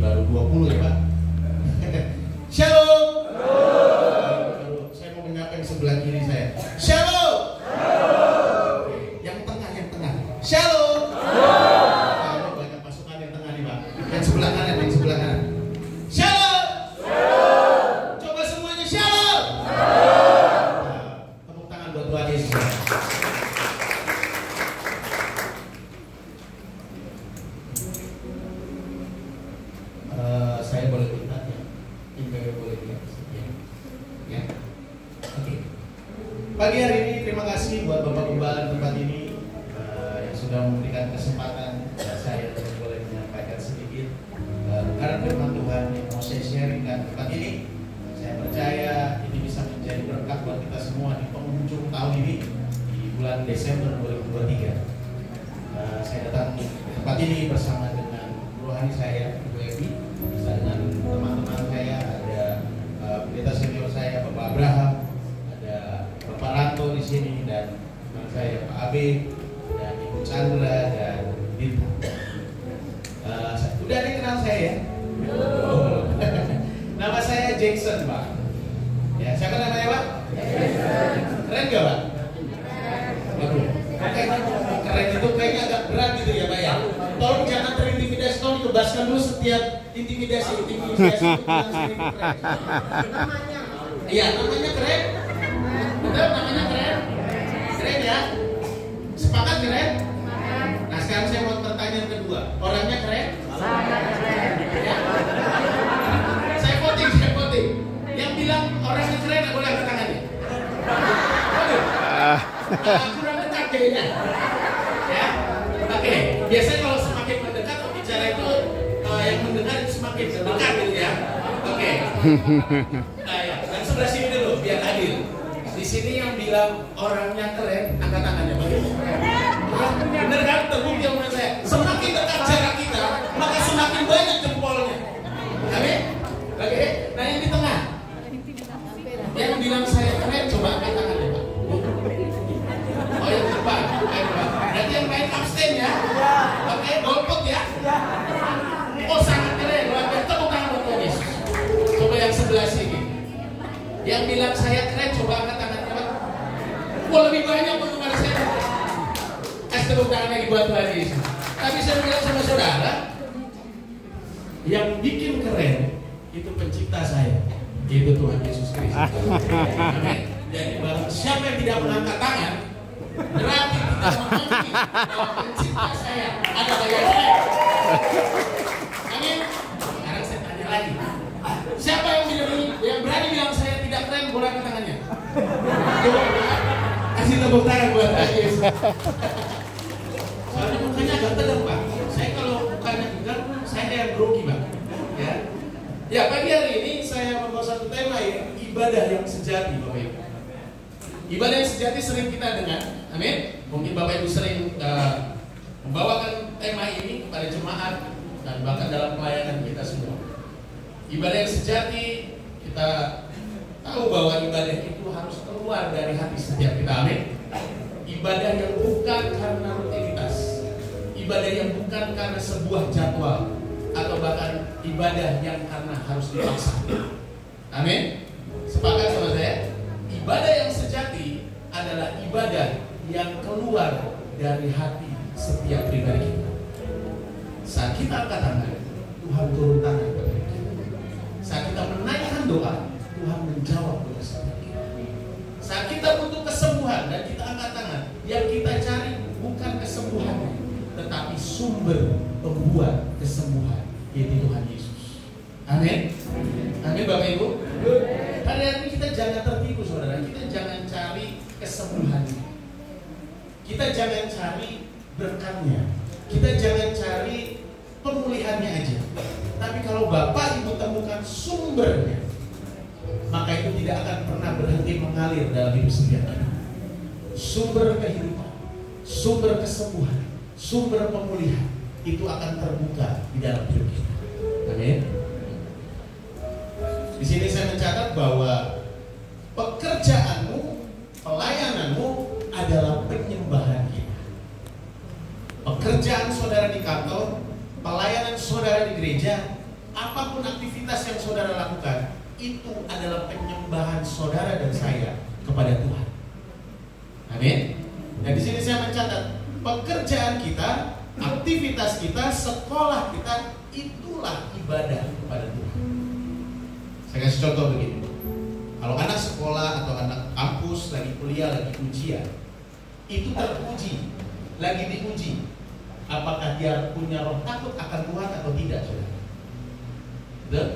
baru 20 ya Pak. Shalom. Shalom. Saya mau menyapa yang sebelah kiri saya. Shalom. Oke. Yang tengah. Shalom. Nah, banyak pasukan yang tengah nih Pak. Yang sebelah kanan. Shalom. Coba semuanya shalom. Nah, tepuk tangan buat Tuhan Yesus. Saya boleh minta ya, IPW boleh lihat ya. Oke. Pagi hari ini terima kasih buat Bapak Gembala tempat ini yang sudah memberikan kesempatan saya untuk boleh menyampaikan sedikit karena firman Tuhan yang mau saya sharingkan tempat ini. Saya percaya ini bisa menjadi berkat buat kita semua di penghujung tahun ini di bulan Desember 2023. Saya datang ke tempat ini bersama dengan rohani saya, Ibu Evi, bersama dengan teman-teman saya, ada pendeta senior saya, Bapak Abraham, ada Bapak Ranto di sini, dan teman saya Pak Abe, dan Ibu Chandra, dan Dita. Udah ada yang kenal saya ya? Nama saya Jackson Pak. Ya, siapa namanya Pak? Keren gak Pak? Waduh, keren itu kayaknya agak berat gitu ya Pak ya. Tolong jangan terintimidasi, tolong dibebaskan dulu setiap intimidasi itu keren. Iya, namanya keren. Betul, namanya keren. Keren ya. Sepakat keren? Nah sekarang saya mau pertanyaan kedua. Orangnya keren? Ya. Saya voting. Yang bilang orangnya keren, boleh angkat tangannya. Waduh. Kurang dekat kayaknya. Ya. Oke. Biasanya kalau semakin mendekat bicara itu yang mendengar itu semakin dekat gitu ya. Oke. Nah ya, yang sebelah sini dulu biar adil. Di sini yang bilang orangnya keren, angkat tangannya bagaimana? Bener kan? Terbukti omongan saya. Semakin dekat jarak kita, maka semakin banyak jempolnya. Amin. Oke. Nah yang di tengah, yang bilang saya keren, coba angkat tangannya Pak. Oh yang di depan, berarti yang main abstain ya. Oke, golput ya. Oh sangat keren, luar biasa. Tepuk tangan buat Yesus. Coba yang sebelah sini. Yang bilang saya keren, coba angkat tangannya Pak. Wah lebih banyak penggemar saya. Kasih tepuk tangan lagi buat Tuhan Yesus. Tapi saya bilang sama saudara, yang bikin keren itu pencipta saya, yaitu Tuhan Yesus Kristus. Amin. Jadi barang siapa yang tidak mengangkat tangan, berarti tidak mengakui bahwa pencipta saya adalah yang keren. Amin. Sekarang saya tanya lagi, siapa yang berani bilang saya tidak keren, boleh angkat tangannya. Kasih tepuk tangan buat Tuhan Yesus. Soalnya mukanya agak tegang Pak. Saya kalau mukanya tegang, saya yang grogi Pak. Ya pagi hari ini saya membawa satu tema ya, ibadah yang sejati Bapak Ibu. Ibadah yang sejati sering kita dengar, amin. Mungkin Bapak Ibu sering membawakan tema ini kepada jemaat dan bahkan dalam pelayanan kita semua. Ibadah yang sejati, kita tahu bahwa ibadah itu harus keluar dari hati setiap kita, amin. Ibadah yang bukan karena rutinitas, ibadah yang bukan karena sebuah jadwal, atau bahkan ibadah yang karena harus dipaksa. Amin. Sepakat sama saya? Ibadah yang sejati adalah ibadah yang keluar dari hati setiap pribadi kita. Saat kita angkat tangan, Tuhan turun tangan kepada kita. Saat kita menaikkan doa, Tuhan menjawab doa kita. Saat kita butuh kesembuhan dan kita angkat tangan, yang kita cari bukan kesembuhan, tetapi sumber pembuat kesembuhan, yaitu Tuhan Yesus. Amin. Amin Bapak Ibu. Hari ini kita jangan tertipu saudara. Kita jangan cari kesembuhannya. Kita jangan cari berkatnya. Kita jangan cari pemulihannya aja. Tapi kalau Bapak Ibu temukan sumbernya, maka itu tidak akan pernah berhenti mengalir dalam hidup setiap kita. Sumber kehidupan, sumber kesembuhan, sumber pemulihan itu akan terbuka di dalam hidup kita. Amin. Di sini saya mencatat bahwa pekerjaanmu, pelayananmu adalah penyembahan kita. Pekerjaan saudara di kantor, pelayanan saudara di gereja apapun aktivitas yang saudara lakukan, itu adalah penyembahan saudara dan saya kepada Tuhan. Amin. Nah, di sini saya mencatat pekerjaan kita, aktivitas kita, sekolah kita, itulah ibadah kepada Tuhan. Saya kasih contoh begini. Kalau anak sekolah atau anak kampus lagi kuliah, lagi ujian, itu teruji, lagi diuji, apakah dia punya roh takut akan Tuhan atau tidak, saudara? Betul?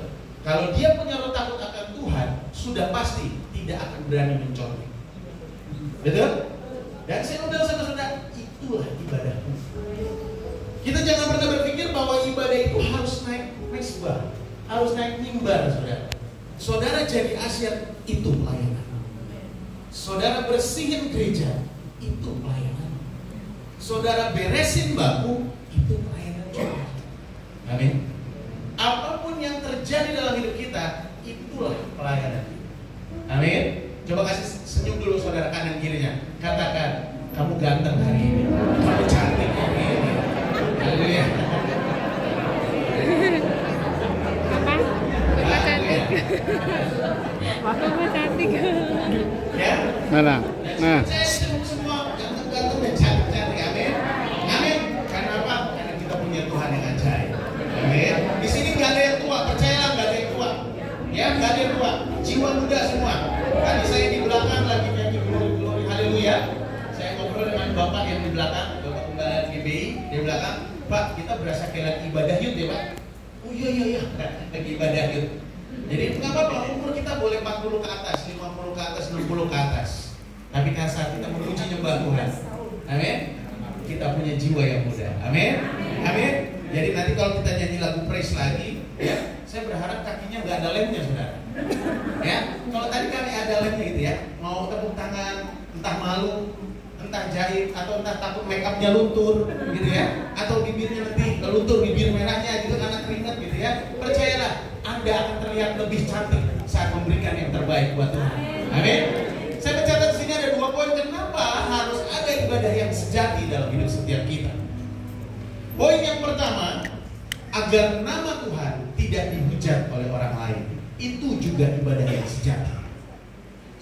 Kalau dia punya roh takut akan Tuhan, sudah pasti tidak akan berani mencontoh. Betul? Dan saudara-saudara, itulah ibadahmu. Kita jangan pernah berpikir bahwa ibadah itu harus naik mesbah, harus naik mimbar, saudara. Saudara jadi asyik, itu pelayanan. Saudara bersihin gereja, itu pelayanan. Saudara beresin bangku, itu pelayanan juga. Amin. Apapun yang terjadi dalam hidup kita, itulah pelayanan. Amin. Coba kasih senyum dulu saudara kanan kirinya. Katakan, kamu ganteng hari ini, kamu cantik hari ini. Haleluya. Papa cantik. Papa cantik. Ya. Nah. Saya semua ganteng-ganteng dan cantik-cantik. Amin. Amin. Karena apa? Karena kita punya Tuhan yang ajaib. Amin. Di sini nggak ada yang tua, percayalah nggak ada yang tua. Ya, nggak ada yang tua. Jiwa muda semua. Tadi saya di belakang lagi nyanyi glory, haleluya. Saya ngobrol dengan bapak yang di belakang, bapak pembala GBI di belakang. Pak, kita berasa kayak lagi ibadah yud ya Pak. Oh iya, lagi ibadah yud. Jadi nggak apa-apa, umur kita boleh 40 ke atas, 50 ke atas, 60 ke atas. Tapi kan saat kita memuji nyembah Tuhan, amin. Kita punya jiwa yang muda, amin, amin. Jadi nanti kalau kita nyanyi lagu praise lagi, ya, saya berharap kakinya nggak ada lemnya, saudara. Ya, kalau tadi kami ada lemnya gitu ya, mau tepuk tangan, entah malu, entah jahit, atau entah takut make upnya luntur, gitu ya, atau bibirnya nanti luntur, bibir merahnya gitu karena keringat gitu ya. Percayalah, Anda akan terlihat lebih cantik saat memberikan yang terbaik buat Tuhan. Amin. Saya mencatat di sini ada 2 poin kenapa harus ada ibadah yang sejati dalam hidup setiap kita. Poin yang pertama, agar nama Tuhan tidak dihujat oleh orang lain. Itu juga ibadah yang sejati.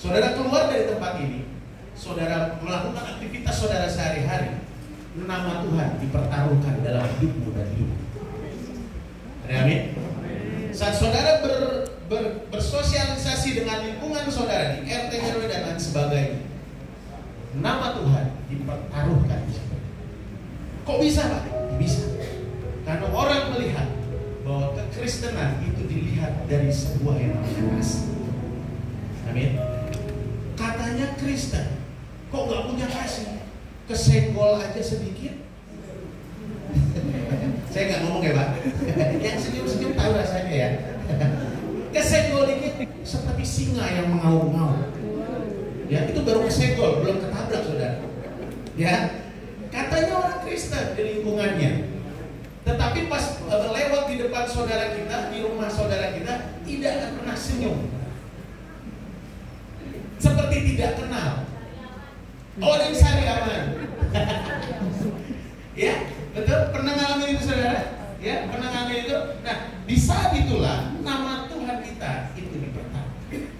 Saudara keluar dari tempat ini, saudara melakukan aktivitas saudara sehari-hari, nama Tuhan dipertaruhkan dalam hidupmu dan hidupmu. Amin. Saat saudara bersosialisasi dengan lingkungan saudara di RT, RW dan lain sebagainya, nama Tuhan dipertaruhkan di situ. Kok bisa Pak? Bisa. Karena orang melihat bahwa kekristenan itu dilihat dari sebuah yang namanya kasih. Amin. Katanya Kristen, kok nggak punya kasih? Kesenggol aja sedikit. Saya nggak ngomong ya Pak. Yang senyum-senyum tahu rasanya ya. Kesenggol dikit seperti singa yang mengaum-ngaum. Ya, itu baru kesenggol, belum ketabrak saudara. Ya, katanya orang Kristen di lingkungannya. Tetapi pas lewat di depan saudara kita, di rumah saudara kita, tidak akan pernah senyum. Seperti tidak kenal. Orang sari aman. Ya, betul? Pernah ngalamin itu saudara? Ya, pernah ngalamin itu? Nah, di saat itulah nama Tuhan kita itu dipertaruhkan.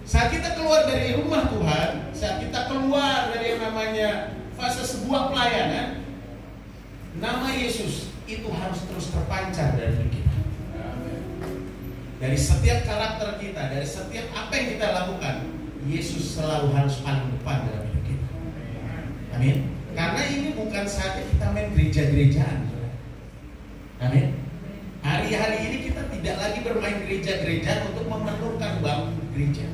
Saat kita keluar dari rumah Tuhan, saat kita keluar dari yang namanya fase sebuah pelayanan, nama Yesus itu harus terus terpancar dari hidup kita. Dari setiap karakter kita, dari setiap apa yang kita lakukan, Yesus selalu harus paling depan dalam hidup kita. Amin. Karena ini bukan saatnya kita main gereja-gerejaan. Amin. Hari-hari ini kita tidak lagi bermain gereja-gerejaan untuk memenuhkan bangku gereja.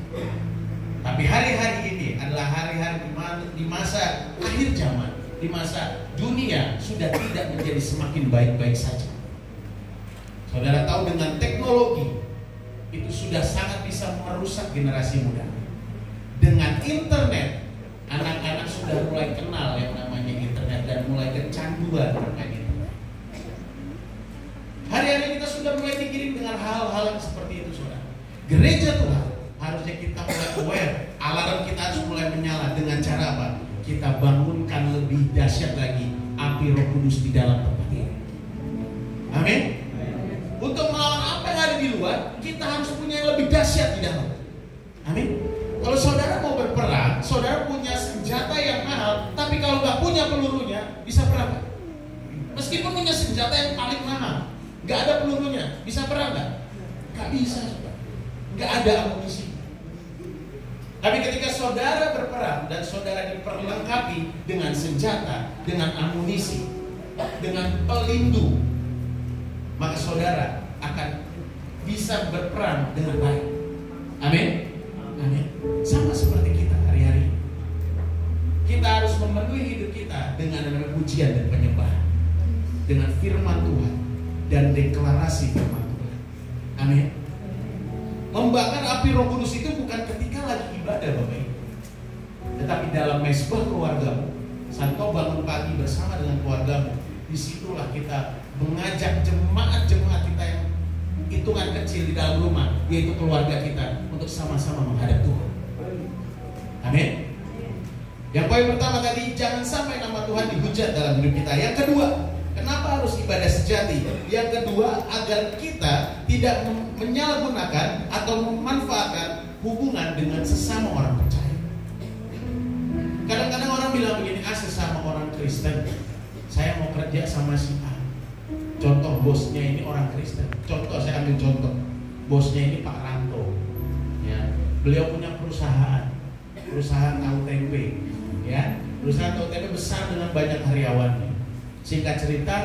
Tapi hari-hari ini adalah hari-hari di masa akhir zaman, di masa dunia sudah tidak menjadi semakin baik-baik saja. Saudara tahu dengan teknologi itu sudah sangat bisa merusak generasi muda. Dengan internet, anak-anak sudah mulai kenal yang namanya internet dan mulai kecanduan bermain internet. Hari-hari kita sudah mulai digiring dengan hal-hal yang seperti itu, saudara. Gereja Tuhan harusnya kita mulai aware, alarm kita harus mulai menyala dengan cara apa? Kita bangunkan lebih dahsyat lagi api Roh Kudus di dalam tempat ini. Amin. Untuk di luar, kita harus punya yang lebih dahsyat di dalam. Amin. Kalau saudara mau berperang, saudara punya senjata yang mahal, tapi kalau nggak punya pelurunya, bisa perang nggak? Meskipun punya senjata yang paling mahal, nggak ada pelurunya, bisa perang nggak? Nggak bisa, nggak ada amunisi. Tapi ketika saudara berperang dan saudara diperlengkapi dengan senjata, dengan amunisi, dengan pelindung, maka saudara akan bisa berperang dengan baik. Amin. Amin. Sama seperti kita hari-hari. Kita harus memenuhi hidup kita dengan pujian dan penyembahan, dengan firman Tuhan dan deklarasi firman Tuhan. Amin. Membakar api Roh Kudus itu bukan ketika lagi ibadah, Bapak Ibu, tetapi dalam mesbah keluargamu. Saat kau bangun pagi bersama dengan keluargamu, disitulah kita mengajak jemaat-jemaat kita yang hitungan kecil di dalam rumah, yaitu keluarga kita, untuk sama-sama menghadap Tuhan. Amin. Yang poin pertama tadi, jangan sampai nama Tuhan dihujat dalam hidup kita. Yang kedua, kenapa harus ibadah sejati? Yang kedua, agar kita tidak menyalahgunakan atau memanfaatkan hubungan dengan sesama orang percaya. Kadang-kadang orang bilang begini, sesama orang Kristen, saya mau kerja sama si A. Contoh, bosnya ini orang Kristen. Contoh, saya ambil contoh, bosnya ini Pak Ranto. Ya, beliau punya perusahaan tahu tempe. Ya, perusahaan tahu tempe besar dengan banyak karyawannya. Singkat cerita,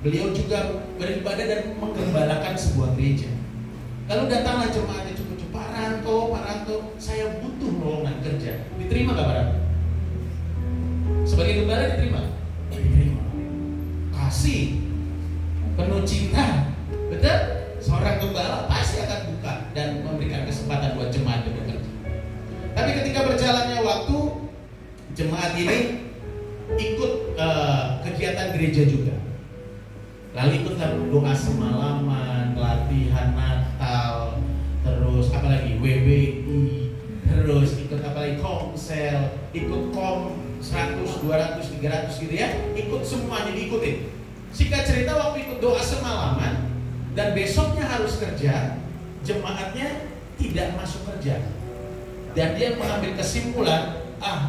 beliau juga beribadah dan menggembalakan sebuah gereja. Lalu datanglah jemaatnya cukup, Pak Ranto, saya butuh lowongan kerja. Diterima nggak Pak Ranto? Sebagai gembala diterima? Diterima. Kasih, penuh cinta, betul? Seorang gembala pasti akan buka dan memberikan kesempatan buat jemaat bekerja. Tapi ketika berjalannya waktu, jemaat ini ikut kegiatan gereja juga. Lalu ikutlah doa semalaman, latihan Natal, terus apalagi WBI, terus ikut apalagi komsel, ikut kom 100, 200, 300 gitu ya, ikut semuanya diikutin. Singkat cerita, waktu ikut doa semalaman dan besoknya harus kerja, jemaatnya tidak masuk kerja. Dan dia mengambil kesimpulan,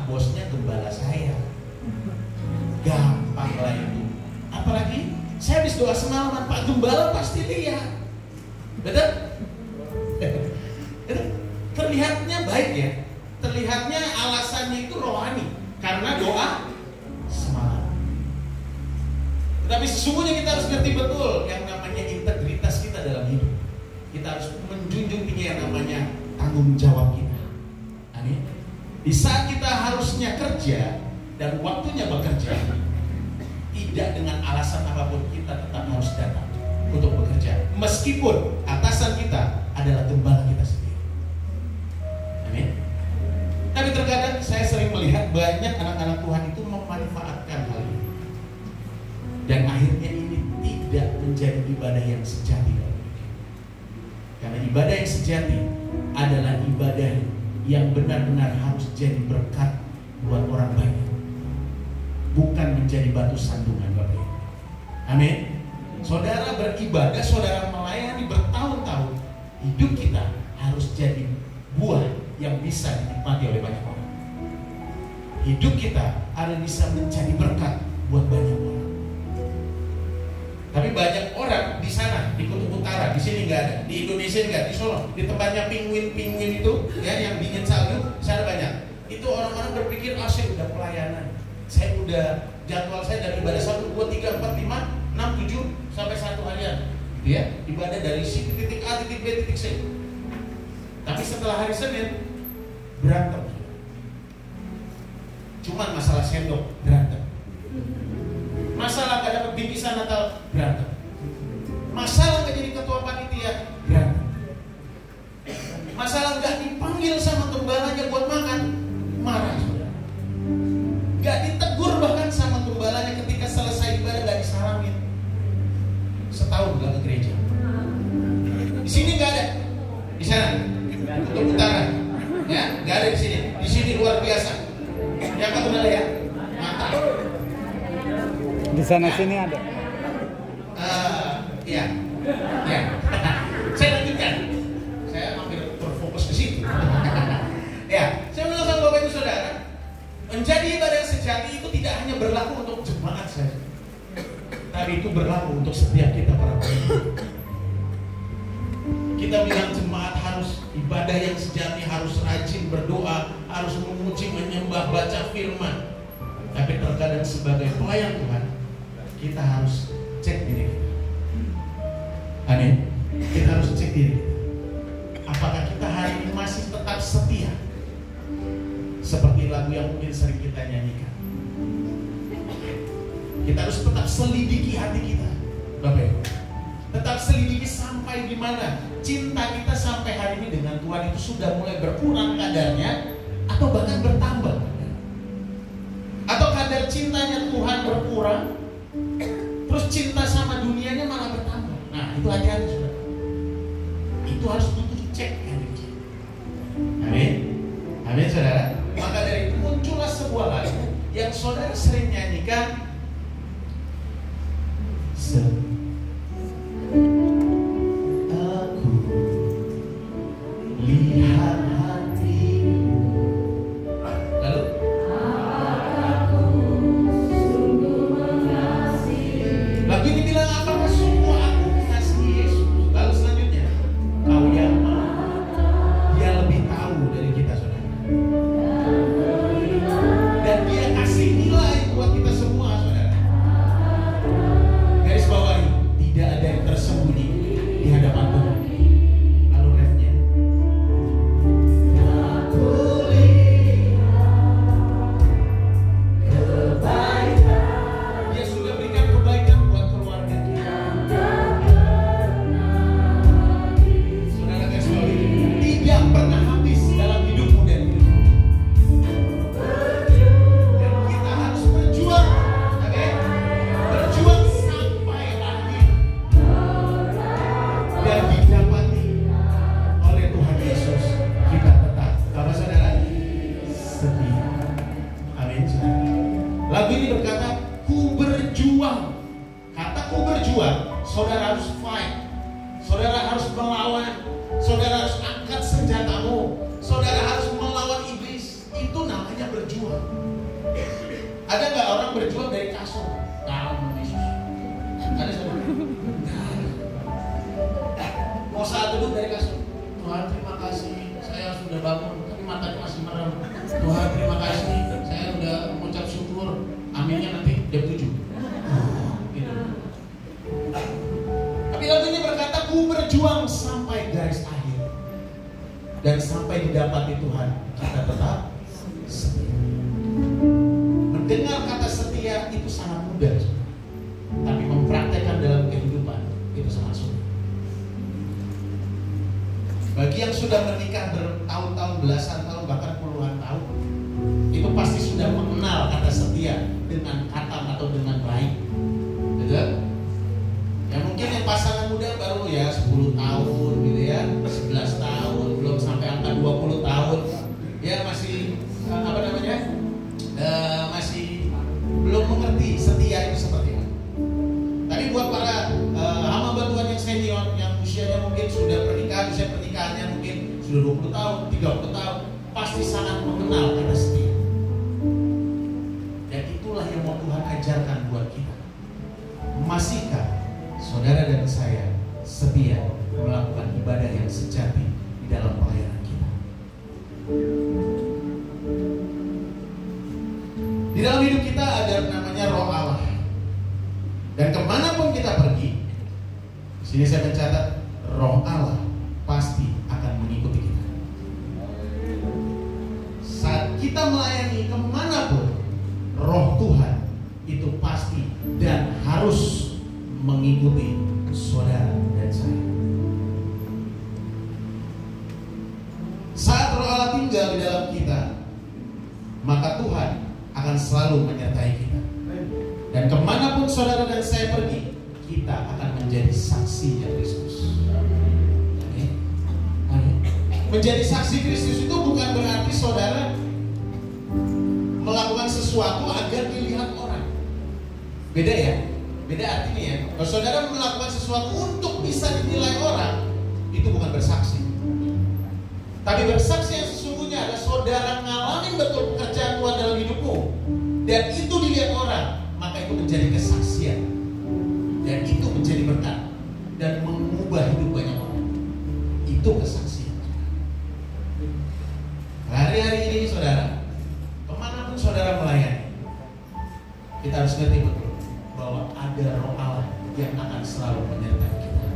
bosnya gembala saya. Gampang lah itu. Apalagi saya habis doa semalaman, Pak Gembala pasti lihat. Betul? Terlihatnya baik ya. Terlihatnya alasannya itu rohani, karena doa semalam. Tetapi sesungguhnya kita harus ngerti betul yang namanya integritas kita dalam hidup. Kita harus menjunjung tinggi yang namanya tanggung jawab kita. Amin. Di saat kita harusnya kerja dan waktunya bekerja, tidak dengan alasan apapun kita tetap harus datang untuk bekerja, meskipun atasan kita adalah gembala kita sendiri. Amin. Tapi terkadang saya sering melihat banyak anak-anak Tuhan itu memanfaatkan hal ini, dan akhirnya ini tidak menjadi ibadah yang sejati. Karena ibadah yang sejati adalah ibadah yang benar-benar harus jadi berkat buat orang banyak, bukan menjadi batu sandungan, Bapak Ibu. Amin. Saudara beribadah, saudara melayani bertahun-tahun, hidup kita harus jadi buah yang bisa dinikmati oleh banyak orang. Hidup kita harus bisa menjadi berkat buat banyak orang. Tapi banyak orang di sana, di Kutub Utara, di sini nggak ada, di Indonesia nggak, di Solo, di tempatnya pinguin itu, ya, yang dingin salju, sana banyak. Itu orang-orang berpikir, saya udah pelayanan, saya udah jadwal saya dari ibadah 1, 2, 3, 4, 5, 6, 7 sampai 1 harian, ya, ibadah dari titik A, titik B, titik C. Tapi setelah hari Senin berantem, cuman masalah sendok berantem. Masalah gak dapat bingkisan Natal berantem. Masalah gak jadi ketua panitia berantem. Masalah gak dipanggil sama gembalanya buat makan, marah. Gak ditegur bahkan sama gembalanya ketika selesai ibadah, gak disalamin. Setahun gak ke gereja. Di sini gak ada, di sana, Kutub Utara, ya, gak ada di sini. Di sini luar biasa. Yang kamu ada ya, mantap. Di sana sini ada. Ya. Saya lanjutkan. Menjadi ibadah yang sejati itu tidak hanya berlaku untuk jemaat saja, tapi itu berlaku untuk setiap kita para pemimpin. Kita bilang jemaat harus ibadah yang sejati, harus rajin berdoa, harus memuji, menyembah, baca firman. Tapi terkadang sebagai pelayan Tuhan, kita harus cek diri kita. Amin. Kita harus cek diri kita. Apakah kita hari ini masih tetap setia? Seperti lagu yang mungkin sering kita nyanyikan. Kita harus tetap selidiki hati kita, Bapak Ibu. Tetap selidiki sampai di mana cinta kita sampai hari ini dengan Tuhan itu sudah mulai berkurang kadarnya, atau bahkan bertambah. Atau kadar cintanya Tuhan berkurang, terus cinta sama dunianya malah bertambah. Nah, itu hati-hati saudara. Itu harus butuh cek ya. Amin. Amin saudara. Maka dari itu muncullah sebuah lagu yang saudara sering nyanyikan. Aku lihat hatimu. Lalu lagu ini bilang, apakah sungguh aku mengasihi Yesus? Lalu selanjutnya, kau yang mana? Dia lebih tahu dari kita saudara. Dan dia kasih nilai buat kita semua saudara. Garis bawahi, tidak ada yang tersembunyi di hadapan Tuhan. Lalu refnya, aku lihat kebaikan. Dia sudah berikan kebaikan buat keluarga kita. Saudara garis bawahi, tidak pernah habis dalam hidupmu dan hidupku. Dan kita harus berjuang, oke? Berjuang sampai akhir dan didapati oleh Tuhan Yesus. Kita tetap, apa saudara? Setia. Amin saudara. Lagu ini berkata, ku berjuang. Kata ku berjuang, saudara harus fight. Saudara harus melawan. Saudara harus angkat senjatamu. Saudara harus melawan iblis. Itu namanya berjuang. Ada nggak orang berjuang dari kasur? Dalam Yesus. Ada saudara? Mau saat duduk dari kasur. Tuhan terima kasih, saya sudah bangun, tapi matanya masih merem. Tuhan terima kasih, saya sudah mengucap syukur. Aminnya nanti jam 7. Gitu. Tapi lagu ini berkata, ku berjuang sampai garis akhir. Dan sampai didapati Tuhan, kita tetap setia. Mendengar kata setia itu sangat mudah, tapi mempraktekkan dalam kehidupan itu sangat sulit. Bagi yang sudah menikah bertahun-tahun, belasan tahun, bahkan puluhan tahun, itu pasti sudah mengenal kata setia dengan kata atau dengan baik. Betul? Ya mungkin yang pasangan muda baru ya 10 tahun gitu ya, 11 tahun, belum sampai angka 20 tahun. Ya masih masih belum mengerti setia itu seperti apa. Tapi buat para hamba Tuhan yang senior, yang usianya mungkin sudah pernikahan, usia pernikahannya mungkin sudah 20 tahun, 30 tahun, pasti sangat mengenal kata setia. Dan itulah yang mau Tuhan ajarkan buat kita. Masihkah saudara dan saya setia melakukan ibadah yang sejati di dalam pelayanan kita? Di dalam hidup kita ada namanya Roh Allah. Dan kemanapun kita pergi, di sini saya mencatat, Roh Allah pasti akan mengikuti kita. Saat kita melayani kemanapun, Roh Tuhan itu pasti dan harus mengikuti saudara dan saya. Saat Roh Allah tinggal di dalam kita, maka Tuhan akan selalu menyertai kita. Dan kemanapun saudara dan saya pergi, kita akan menjadi saksinya Kristus. Menjadi saksi Kristus itu bukan berarti saudara melakukan sesuatu agar dilihat orang. Beda ya? Beda artinya ya. Kalau saudara melakukan sesuatu untuk bisa dinilai orang, itu bukan bersaksi. Tapi bersaksi yang sesungguhnya adalah saudara ngalamin betul pekerjaan Tuhan dalam hidupmu, menjadi kesaksian, dan itu menjadi berkat dan mengubah hidup banyak orang. Itu kesaksian. Hari-hari ini saudara, kemanapun saudara melayani, kita harus ngerti betul bahwa ada Roh Allah yang akan selalu menyertai kita.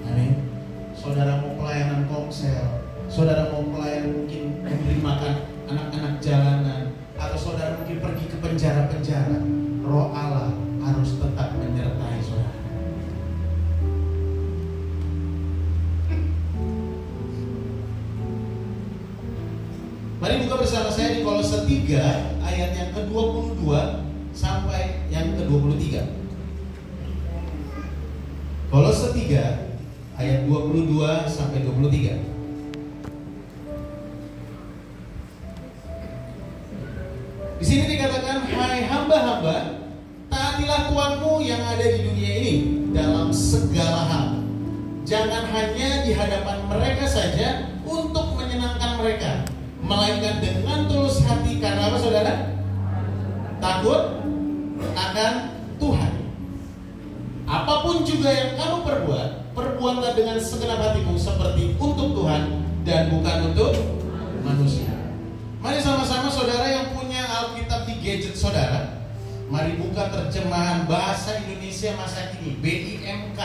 Amin. Saudara mau pelayanan komsel, saudara mau pelayanan mungkin memberi makan anak-anak jalanan, atau saudara mungkin pergi ke penjara-penjara, Roh Allah harus tetap menyertai saudara. Mari buka bersama saya di Kolose 3 ayat yang ke-22 sampai yang ke-23. Kolose 3 ayat 22 sampai 23. Di sini dikatakan, hai hamba-hamba, taatilah Tuhanmu yang ada di dunia ini dalam segala hal. Jangan hanya di hadapan mereka saja untuk menyenangkan mereka, melainkan dengan tulus hati. Karena apa saudara? Takut akan Tuhan. Apapun juga yang kamu perbuat, perbuatlah dengan segenap hatimu seperti untuk Tuhan dan bukan untuk manusia. Mari sama-sama saudara yang punya Alkitab di gadget saudara, mari buka terjemahan bahasa Indonesia masa kini, BIMK.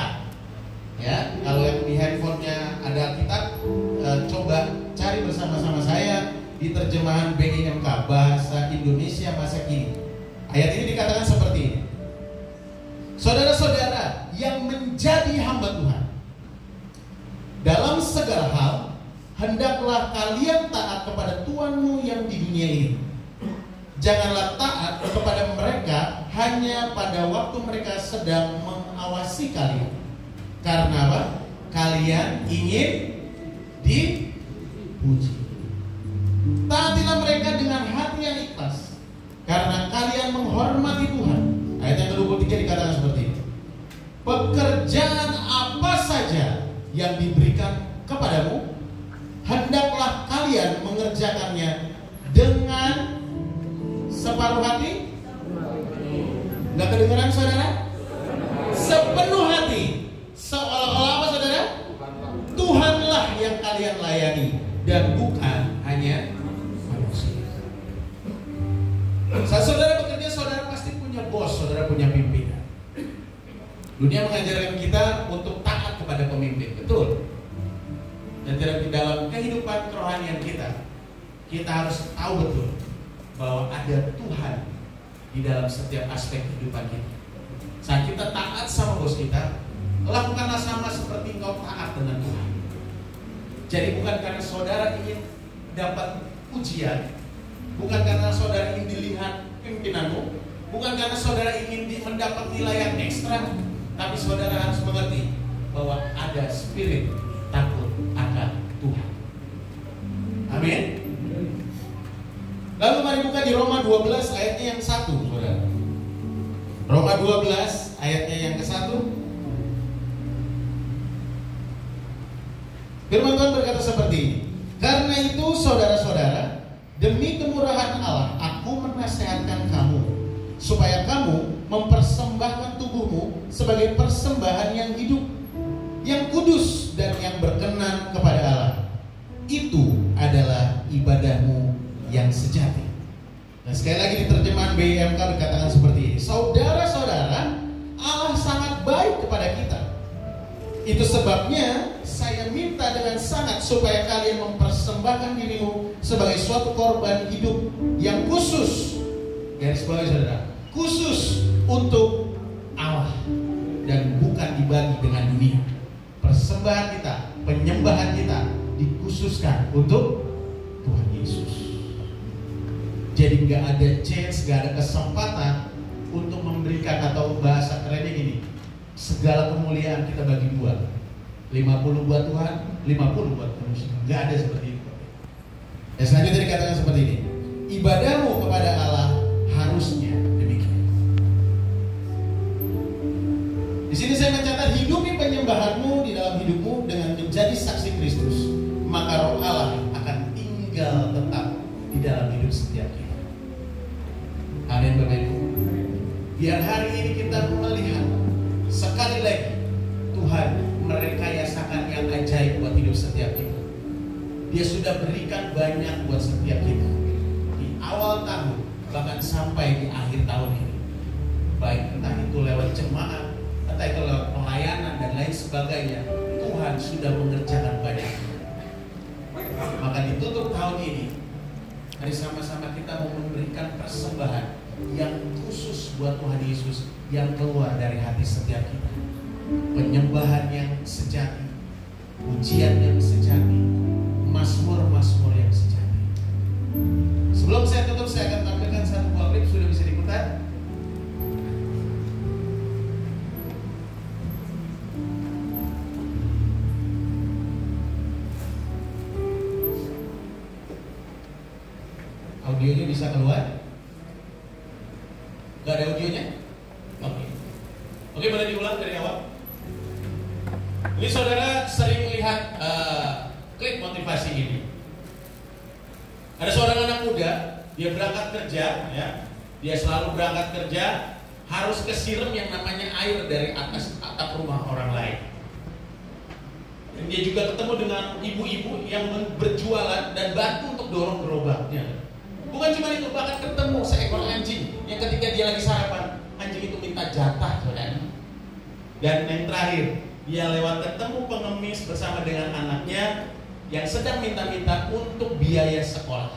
Ya, kalau yang di handphonenya ada Alkitab, coba cari bersama-sama saya di terjemahan BIMK, bahasa Indonesia masa kini. Ayat ini dikatakan seperti ini. Saudara-saudara yang menjadi hamba Tuhan, dalam segala hal hendaklah kalian taat kepada Tuhanmu yang di dunia ini. Janganlah taat kepada mereka hanya pada waktu mereka sedang mengawasi kalian. Karena apa? Kalian ingin dipuji. Taatilah mereka dengan hati yang ikhlas, karena kalian menghormati Tuhan. Ayat yang ke-23 dikatakan seperti ini. Pekerjaan apa saja yang diberikan kepadamu, hendaklah kalian mengerjakannya dengan separuh hati. Nggak kedengeran saudara? Sepenuh hati. Seolah-olah apa saudara? Tuhanlah yang kalian layani dan bukan hanya manusia. Saat saudara bekerja, saudara pasti punya bos, saudara punya pimpinan. Dunia mengajarkan kita untuk taat kepada pemimpin, betul. Dan dalam kehidupan kerohanian kita harus tahu betul bahwa ada Tuhan di dalam setiap aspek kehidupan kita. Saat kita taat sama bos kita, lakukanlah sama seperti engkau taat dengan Tuhan. Jadi bukan karena saudara ingin dapat pujian, bukan karena saudara ingin dilihat pimpinanmu, bukan karena saudara ingin mendapat nilai yang ekstra, tapi saudara harus mengerti bahwa ada spirit takut akan Tuhan. Amin. Lalu mari buka di Roma 12 ayatnya yang 1, saudara. Roma 12 ayatnya yang ke-1. Firman Tuhan berkata seperti ini. Karena itu saudara-saudara, demi kemurahan Allah, aku menasihatkan kamu supaya kamu mempersembahkan tubuhmu sebagai persembahan yang hidup, yang kudus dan yang berkenan kepada Allah. Itu adalah ibadahmu yang sejati. Nah, sekali lagi di terjemahan BIMK dikatakan seperti ini. Saudara-saudara, Allah sangat baik kepada kita. Itu sebabnya saya minta dengan sangat supaya kalian mempersembahkan dirimu sebagai suatu korban hidup yang khusus, garis bawah saudara, khusus untuk Allah dan bukan dibagi dengan dunia. Persembahan kita, penyembahan kita dikhususkan untuk Tuhan Yesus. Jadi nggak ada chance, nggak ada kesempatan untuk memberikan, atau bahasa kerennya gini, segala kemuliaan kita bagi dua, 50 buat Tuhan, 50 buat manusia. Nggak ada seperti itu. Dan selanjutnya dikatakan seperti ini. Ibadahmu kepada Allah harusnya demikian. Di sini saya mencatat, hidupi penyembahanmu di dalam hidupmu dengan menjadi saksi Kristus, maka Roh Allah akan tinggal tetap di dalam hidup setiap kita. Amin, Bapak Ibu. Biar hari ini kita melihat sekali lagi Tuhan merekayasakan yang ajaib buat hidup setiap kita. Dia sudah berikan banyak buat setiap kita di awal tahun, bahkan sampai di akhir tahun ini. Baik entah itu lewat jemaat, entah itu lewat pelayanan dan lain sebagainya, Tuhan sudah mengerjakan banyak. Maka ditutup tahun ini, mari sama-sama kita mau memberikan persembahan yang khusus buat Tuhan Yesus yang keluar dari hati setiap kita. Penyembahan yang sejati, pujian yang sejati, mazmur-mazmur yang sejati. Sebelum saya tutup, saya akan tampilkan satu buah klip. Sudah bisa diputar? Audionya bisa keluar? Gak ada audionya? Oke, boleh diulang dari awal. Ini saudara sering lihat klip motivasi ini. Ada seorang anak muda, dia berangkat kerja, ya. Dia selalu berangkat kerja, harus kesiram yang namanya air dari atas atap rumah orang lain. Dan dia juga ketemu dengan ibu-ibu yang berjualan dan bantu untuk dorong gerobaknya. Bukan cuma itu, bahkan ketemu seekor anjing yang ketika dia lagi sarapan, anjing itu minta jatah, saudara. Dan yang terakhir, dia lewat ketemu pengemis bersama dengan anaknya yang sedang minta-minta untuk biaya sekolah.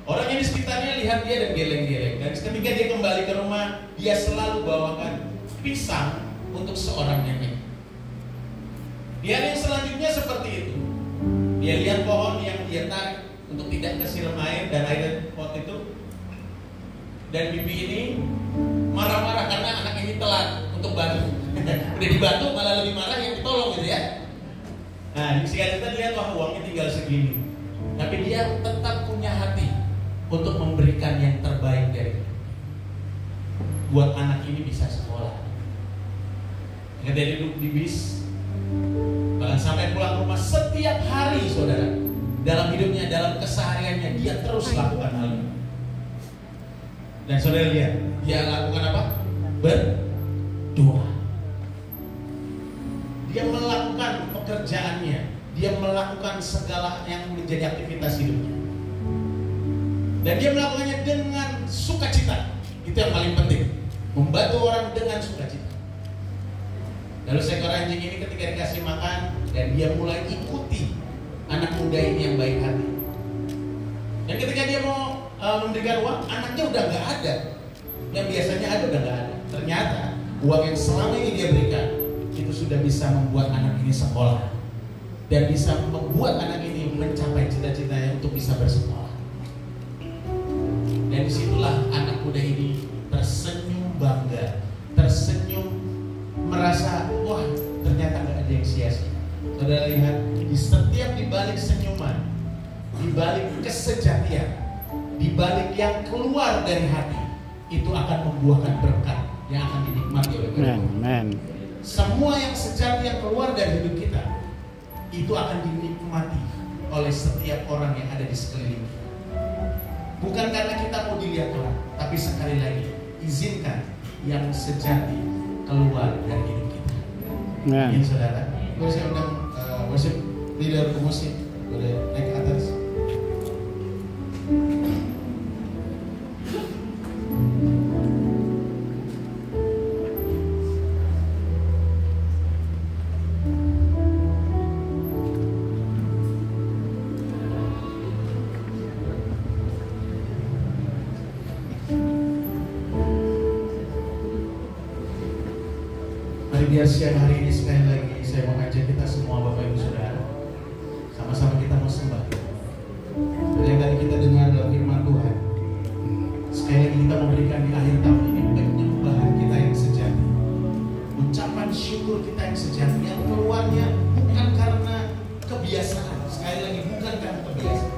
Orang yang di sekitarnya lihat dia dan geleng-geleng. Dan ketika dia kembali ke rumah, dia selalu bawakan pisang untuk seorang nenek. Di hari yang selanjutnya seperti itu. Dia lihat pohon yang dia tarik untuk tidak kesiram air dan air pot itu. Dan bibi ini marah-marah karena anak ini telat untuk bantu. Udah dibantu malah lebih marah yang ditolong gitu ya. Nah, di sini kita lihat wah uangnya tinggal segini. Tapi dia tetap punya hati untuk memberikan yang terbaik dari buat anak ini bisa sekolah. Ketika dia duduk di bis, bahkan sampai pulang rumah setiap hari, saudara, dalam hidupnya, dalam kesehariannya dia terus lakukan hal ini. Dan saudara lihat, dia lakukan apa? Berdoa. Dia melakukan pekerjaannya, dia melakukan segala yang menjadi aktivitas hidupnya. Dan dia melakukannya dengan sukacita. Itu yang paling penting, membantu orang dengan sukacita. Lalu seekor anjing ini ketika dikasih makan dan dia mulai ikuti anak muda ini yang baik hati. Dan ketika dia mau memberikan uang, anaknya udah nggak ada. Yang biasanya ada udah nggak ada. Ternyata uang yang selama ini dia berikan itu sudah bisa membuat anak ini sekolah dan bisa membuat anak ini mencapai cita-citanya untuk bisa bersekolah. Dan disitulah anak muda ini tersenyum bangga, tersenyum merasa wah ternyata nggak ada yang sia-sia. Saudara lihat di setiap dibalik senyuman, dibalik kesejatian, dibalik yang keluar dari hati, itu akan membuahkan berkat yang akan dinikmati oleh Tuhan. Amen. Semua yang sejati yang keluar dari hidup kita itu akan dinikmati oleh setiap orang yang ada di sekeliling kita. Bukan karena kita mau dilihat orang, tapi sekali lagi izinkan yang sejati keluar dari hidup kita. Ini saudara, boleh saya undang worship leader musik, boleh naik ke atas. Biar siang hari ini sekali lagi saya mau ajak kita semua Bapak Ibu Saudara, sama-sama kita mau sembah. Dari yang tadi kita dengar dalam firman Tuhan, sekali lagi kita memberikan di akhir tahun ini penyembahan kita yang sejati, ucapan syukur kita yang sejati, yang keluarnya bukan karena kebiasaan. Sekali lagi bukan karena kebiasaan,